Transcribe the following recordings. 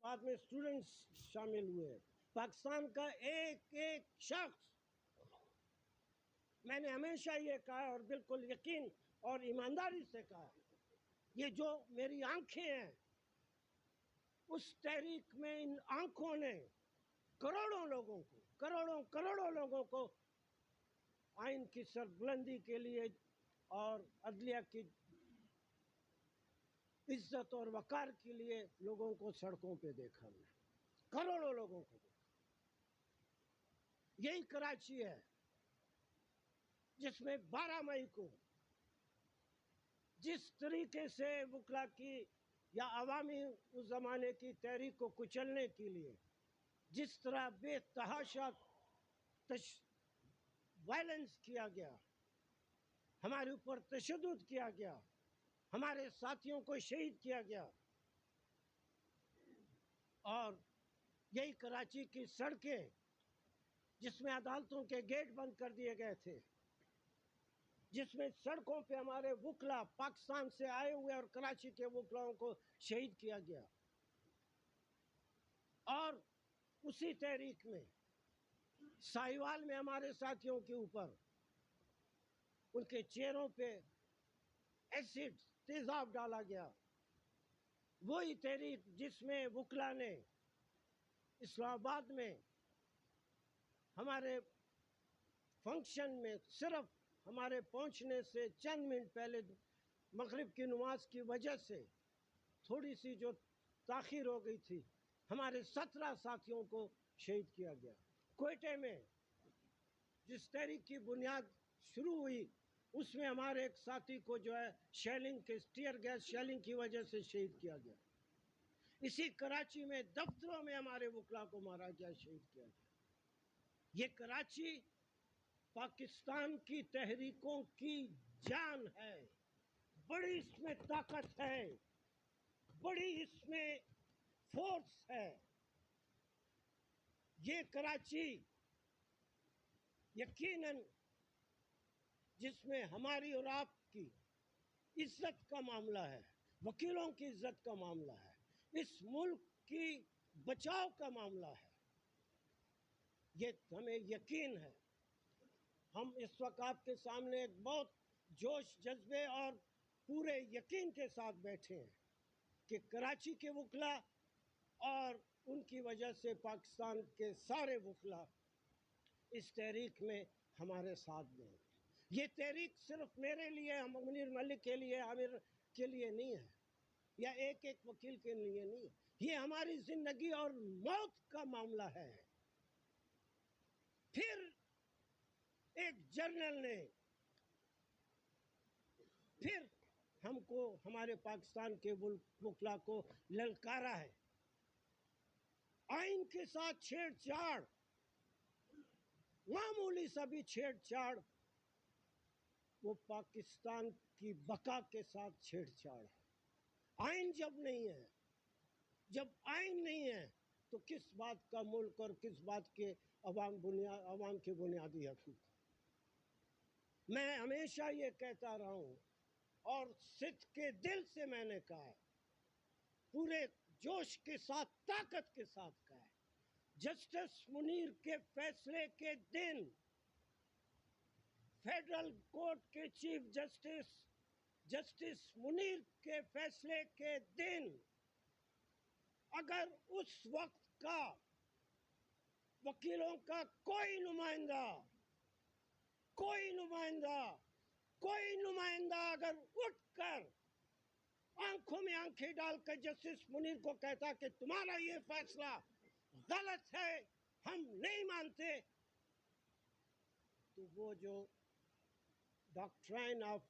بعد میں اسٹوڈنٹس شامل ہوئے، پاکستان کا ایک ایک شخص، میں نے ہمیشہ یہ کہا اور بالکل یقین اور ایمانداری سے کہا، یہ جو میری آنکھیں ہیں، اس تحریک میں ان آنکھوں نے کروڑوں لوگوں کو آئین کی سربلندی کے لیے اور عدلیہ کی عزت اور وقار کے لیے لوگوں کو سڑکوں پہ دیکھا، میں کروڑوں لوگوں کو دیکھا۔ یہی کراچی ہے جس میں 12 مئی کو جس طریقے سے وکلا کی یا عوامی اس زمانے کی تحریک کو کچلنے کے لیے جس طرح بے تحاشا وائلنس کیا گیا، ہمارے اوپر تشدد کیا گیا، ہمارے ساتھیوں کو شہید کیا گیا، اور یہی کراچی کی سڑکیں جس میں عدالتوں کے گیٹ بند کر دیے گئے تھے، جس میں سڑکوں پہ ہمارے وکلا پاکستان سے آئے ہوئے اور کراچی کے وکلاؤں کو شہید کیا گیا، اور اسی تحریک میں ساہیوال میں ہمارے ساتھیوں کے اوپر ان کے چہروں پہ ایسڈ تیزاب ڈالا گیا، وہی تحریک جس میں وکلا نے اسلام آباد میں ہمارے فنکشن میں صرف ہمارے پہنچنے سے چند منٹ پہلے مغرب کی نماز کی وجہ سے تھوڑی سی جو تاخیر ہو گئی تھی، ہمارے 17 ساتھیوں کو شہید کیا گیا۔ کوئٹے میں جس تحریک کی بنیاد شروع ہوئی، اس میں ہمارے ایک ساتھی کو جو ہے شیلنگ کے ٹیئر گیس شیلنگ کی وجہ سے شہید کیا گیا۔ اسی کراچی میں دفتروں میں ہمارے وکلا کو مارا گیا، شہید کیا گیا۔ یہ کراچی پاکستان کی تحریکوں کی جان ہے، بڑی اس میں طاقت ہے، بڑی اس میں فورس ہے۔ یہ کراچی یقیناً جس میں ہماری اور آپ کی عزت کا معاملہ ہے، وکیلوں کی عزت کا معاملہ ہے، اس ملک کی بچاؤ کا معاملہ ہے، یہ ہمیں یقین ہے۔ ہم اس وقت آپ کے سامنے ایک بہت جوش جذبے اور پورے یقین کے ساتھ بیٹھے ہیں کہ کراچی کے وکلا اور ان کی وجہ سے پاکستان کے سارے وکلا اس تحریک میں ہمارے ساتھ دیں۔ یہ تحریک صرف میرے لیے، منیر ملک کے لیے، عامر کے لیے نہیں ہے، یا ایک ایک وکیل کے لیے نہیں ہے، یہ ہماری زندگی اور موت کا معاملہ ہے۔ پھر ایک جرنل نے پھر ہم کو، ہمارے پاکستان کے وکلا کو للکارا ہے، آئین کے ساتھ چھیڑ چھاڑ، معمولی سا بھی چھیڑ چھاڑ، وہ پاکستان کی بقا کے ساتھ چھیڑ چھاڑ ہے۔ آئین جب آئین نہیں ہے تو کس بات کا ملک اور کس بات کے عوام کے بنیادی حقوق۔ میں ہمیشہ یہ کہتا رہا ہوں اور صدق کے دل سے میں نے کہا ہے، پورے جوش کے ساتھ، طاقت کے ساتھ کہا ہے، جسٹس منیر کے فیصلے کے دن، فیڈرل کورٹ کے چیف جسٹس منیر کے فیصلے کے دن اگر اس وقت کا وکیلوں کا کوئی نمائندہ اگر اٹھ کر آنکھوں میں آنکھیں ڈال کر جسٹس منیر کو کہتا کہ تمہارا یہ فیصلہ غلط ہے، ہم نہیں مانتے، تو وہ جو ڈاکٹرائن آف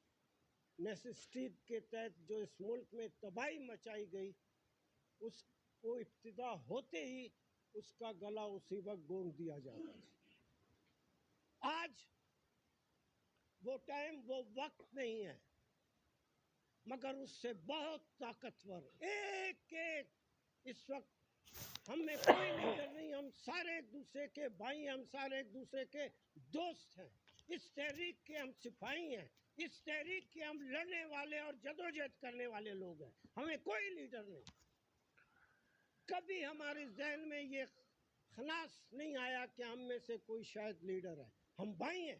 نیسیسٹی کے تحت جو اس ملک میں تباہی مچائی گئی، اس کو ابتدا ہوتے ہی اس کا گلا اسی وقت گونگ دیا جاتا تھا۔ آج وہ ٹائم، وہ وقت نہیں ہے، مگر اس سے بہت طاقتور ایک اس وقت ہم میں کوئی لیڈر نہیں، ہم سارے ایک دوسرے کے بھائی ہیں، ہم سارے ایک دوسرے کے دوست ہیں، اس تحریک کے ہم سپاہی ہیں، اس تحریک کے ہم لڑنے والے اور جدوجہد کرنے والے لوگ ہیں، ہمیں کوئی لیڈر نہیں۔ کبھی ہمارے ذہن میں یہ خناس نہیں آیا کہ ہم میں سے کوئی شاید لیڈر ہے. ہم بھائی ہیں.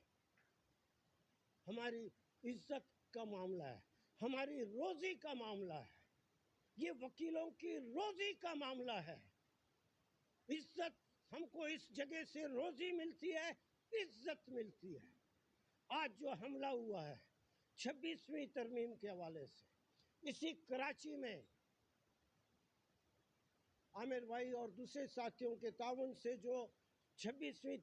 ہماری عزت کا معاملہ ہے, ہماری روزی کا معاملہ ہے. یہ وکیلوں کی روزی کا معاملہ ہے. عزت ہم کو اس جگہ سے روزی ملتی ہے, عزت ملتی ہے. آج جو حملہ ہوا ہے 26ویں ترمیم کے حوالے سے, اسی کراچی میں عامر بھائی اور دوسرے ساتھیوں کے تعاون سے جو 26ویں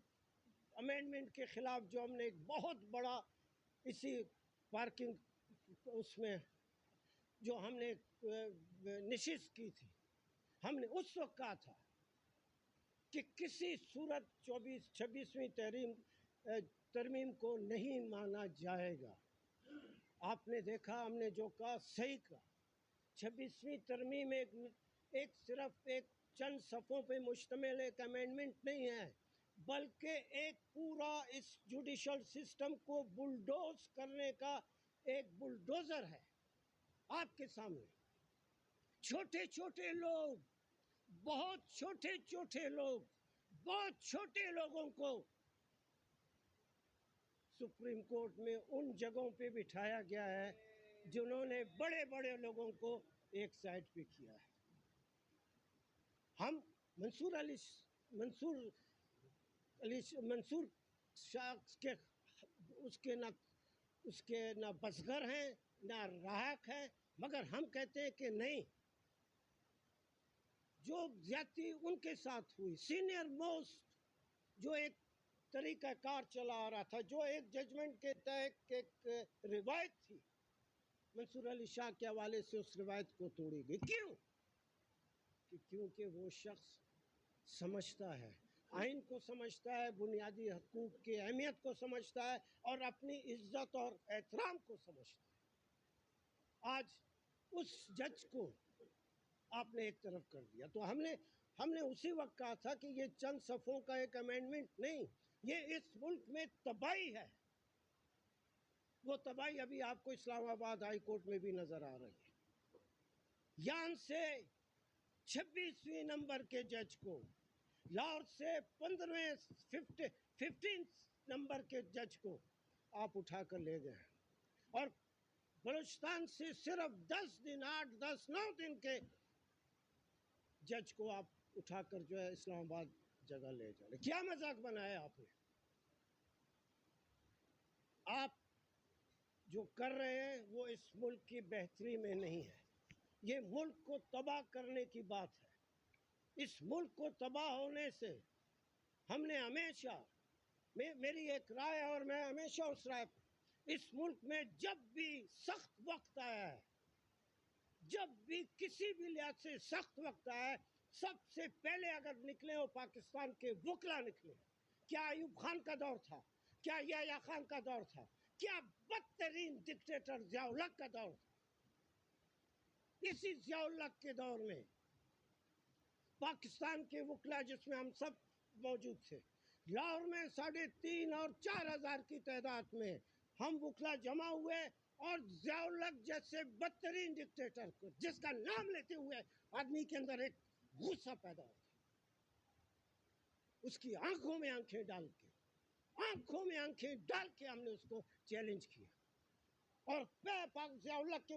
امینڈمنٹ کے خلاف جو ہم نے ایک بہت بڑا اسی پارکنگ اس میں جو ہم نے نشست کی تھی, ہم نے اس وقت کہا تھا کہ کسی صورت 26ویں ترمیم کو نہیں مانا جائے گا. آپ نے دیکھا ہم نے جو کہا صحیح کہا. 26ویں ترمیم ایک صرف ایک چند صفوں پہ مشتمل ایک امینڈمنٹ نہیں ہے, بلکہ ایک پورا اس جوڈیشل سسٹم کو بلڈوز کرنے کا ایک بلڈوزر ہے. آپ کے سامنے چھوٹے چھوٹے لوگ, بہت چھوٹے چھوٹے لوگ, بہت چھوٹے لوگوں کو سپریم کورٹ میں ان جگہوں پہ بٹھایا گیا ہے جنہوں نے بڑے بڑے لوگوں کو ایک سائڈ پہ کیا ہے. ہم منصور شخص کے اس کے نہ بسگر ہیں نہ راہک ہیں, مگر ہم کہتے ہیں کہ نہیں, جو زیادتی ان کے ساتھ ہوئی, سینئر موسٹ جو ایک طریقہ کار چلا آ رہا تھا, جو ایک ججمنٹ کے تحت ایک روایت تھی, منصور علی شاہ کے حوالے سے اس روایت کو توڑی گئی. کیوں؟ کیونکہ وہ شخص سمجھتا ہے, آئین کو سمجھتا ہے, بنیادی حقوق کی اہمیت کو سمجھتا ہے, اور اپنی عزت اور احترام کو سمجھتا ہے. آج اس جج کو آپ نے ایک طرف کر دیا. تو ہم نے اسی وقت کہا تھا کہ یہ چند صفوں کا ایک امینڈمنٹ نہیں, یہ اس ملک میں تباہی ہے. وہ تباہی ابھی آپ کو اسلام آباد ہائی کورٹ میں بھی نظر آ رہی ہے. یہاں سے 26ویں نمبر کے جج کو, لاہور سے 15 نمبر کے جج کو آپ اٹھا کر لے گئے, اور بلوچستان سے صرف 9 دن کے جج کو آپ اٹھا کر جو ہے اسلام آباد جگہ لے جا رہے. کیا مذاق بنایا آپ نے؟ آپ جو کر رہے ہیں وہ اس ملک کی بہتری میں نہیں ہے, یہ ملک کو تباہ کرنے کی بات ہے. اس ملک کو تباہ ہونے سے ہم نے ہمیشہ, میری ایک رائے اور میں ہمیشہ اس رائے پہ, اس ملک میں جب بھی سخت وقت آیا ہے, جب بھی کسی بھی لحاظ سے سخت وقت آیا ہے, سب سے پہلے اگر نکلے ہو پاکستان کے وکلا نکلے. کیا ایوب خان کا دور تھا, کیا یحییٰ خان کا دور تھا, کیا بدترین ڈکٹیٹر ضیاء الحق کا دور تھا. اسی ضیاء الحق کے دور میں پاکستان کے وکلا, جس میں ہم سب موجود تھے, لاہور میں 3,500 اور 4,000 کی تعداد میں ہم وکلا جمع ہوئے, اور ضیاء الحق جیسے بدترین ڈکٹیٹر کو, جس کا نام لیتے ہوئے آدمی کے اندر ایک غصہ پیدا ہوتا, اس کی آنکھوں میں آنکھیں ڈال کے ہم نے اس کو چیلنج کیا. اور ضیاء الحق کے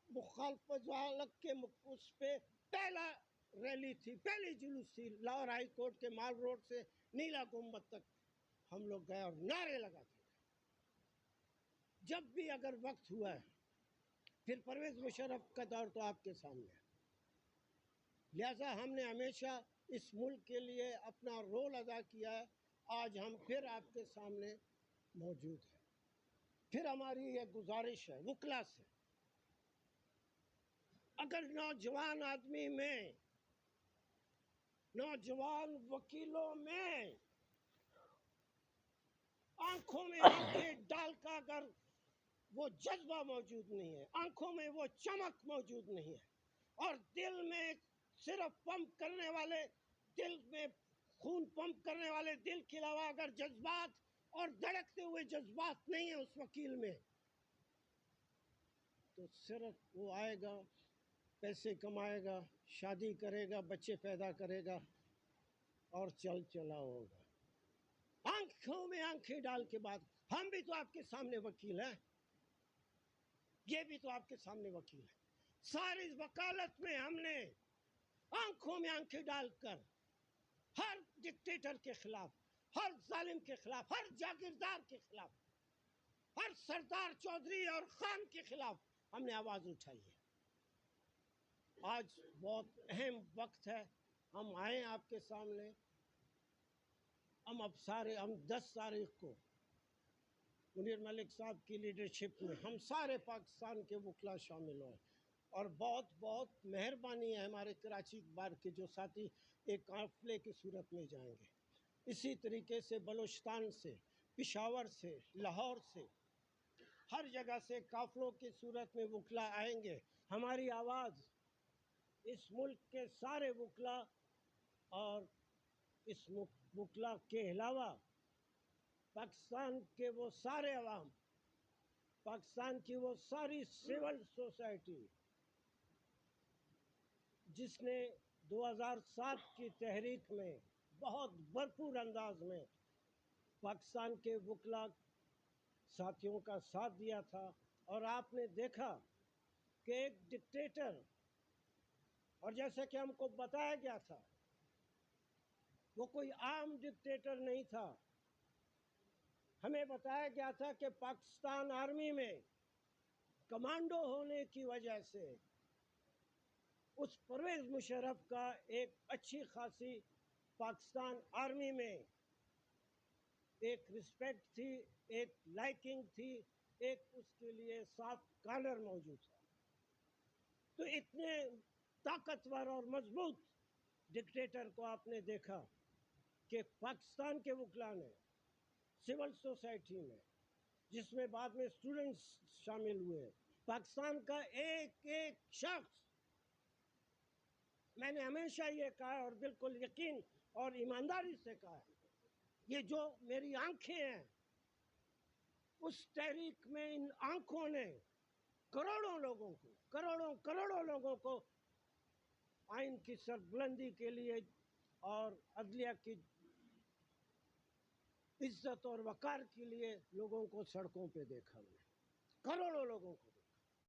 مخالفت, ضیاء الحق کے اس پہ پہلا ریلی تھی, پہلی جلوس تھی, لاہور ہائی کورٹ کے مال روڈ سے نیلا گنبد تک ہم لوگ گئے اور نعرے لگاتے گئے. جب بھی اگر وقت ہوا ہے, پھر پرویز مشرف کا دور تو آپ کے سامنے ہے, لہذا ہم نے ہمیشہ اس ملک کے لیے اپنا رول ادا کیا ہے. آج ہم پھر آپ کے سامنے موجود ہیں. پھر ہماری یہ گزارش ہے وکلا سے, اگر نوجوان آدمی میں, نوجوان وکیلوں میں آنکھوں میں آنکھیں ڈال کر اگر وہ جذبہ موجود نہیں ہے, آنکھوں میں وہ چمک موجود نہیں ہے, اور دل میں صرف پمپ کرنے والے, دل میں خون پمپ کرنے والے دل کے علاوہ اگر جذبات اور دھڑکتے ہوئے جذبات نہیں ہیں اس وکیل میں, تو صرف وہ آئے گا, پیسے کمائے گا, شادی کرے گا, بچے پیدا کرے گا اور چل چلا ہوگا. آنکھوں میں آنکھیں ڈال کے بات. ہم بھی تو آپ کے سامنے وکیل ہیں, یہ بھی تو آپ کے سامنے وکیل ہیں. ساری وکالت میں ہم نے آنکھوں میں آنکھیں ڈال کر ہر ڈکٹیٹر کے خلاف, ہر ظالم کے خلاف, ہر جاگیردار کے خلاف, ہر سردار چودھری اور خان کے خلاف ہم نے آواز اٹھائی ہے. آج بہت اہم وقت ہے, ہم آئے آپ کے سامنے. ہم 10 تاریخ کو منیر ملک صاحب کی لیڈرشپ میں ہم سارے پاکستان کے وکلا شامل ہوئے, اور بہت بہت مہربانی ہے ہمارے کراچی بار کے جو ساتھی ایک قافلے کی صورت میں جائیں گے. اسی طریقے سے بلوچستان سے, پشاور سے, لاہور سے, ہر جگہ سے قافلوں کی صورت میں وکلا آئیں گے. ہماری آواز اس ملک کے سارے وکلا اور اس وکلا کے علاوہ پاکستان کے وہ سارے عوام, پاکستان کی وہ ساری سول سوسائٹی جس نے 2007 کی تحریک میں بہت بھرپور انداز میں پاکستان کے وکلا ساتھیوں کا ساتھ دیا تھا. اور آپ نے دیکھا کہ ایک ڈکٹیٹر, اور جیسا کہ ہم کو بتایا گیا تھا, وہ کوئی عام ڈکٹیٹر نہیں تھا. ہمیں بتایا گیا تھا کہ پاکستان آرمی میں کمانڈو ہونے کی وجہ سے اس پرویز مشرف کا ایک اچھی خاصی پاکستان آرمی میں ایک رسپیکٹ تھی, ایک لائکنگ تھی, ایک اس کے لیے سافٹ کارنر موجود تھا. تو اتنے طاقتور اور مضبوط ڈکٹیٹر کو آپ نے دیکھا کہ پاکستان کے وکلا نے سول سوسائٹی میں, جس میں بعد میں اسٹوڈنٹس شامل ہوئے, پاکستان کا ایک ایک شخص, میں نے ہمیشہ یہ کہا اور بالکل یقین اور ایمانداری سے کہا, یہ جو میری آنکھیں ہیں, اس تحریک میں ان آنکھوں نے کروڑوں لوگوں کو آئین کی سربلندی کے لیے اور عدلیہ کی عزت اور وقار کے لیے لوگوں کو سڑکوں پہ دیکھا, کروڑوں لوگوں کو.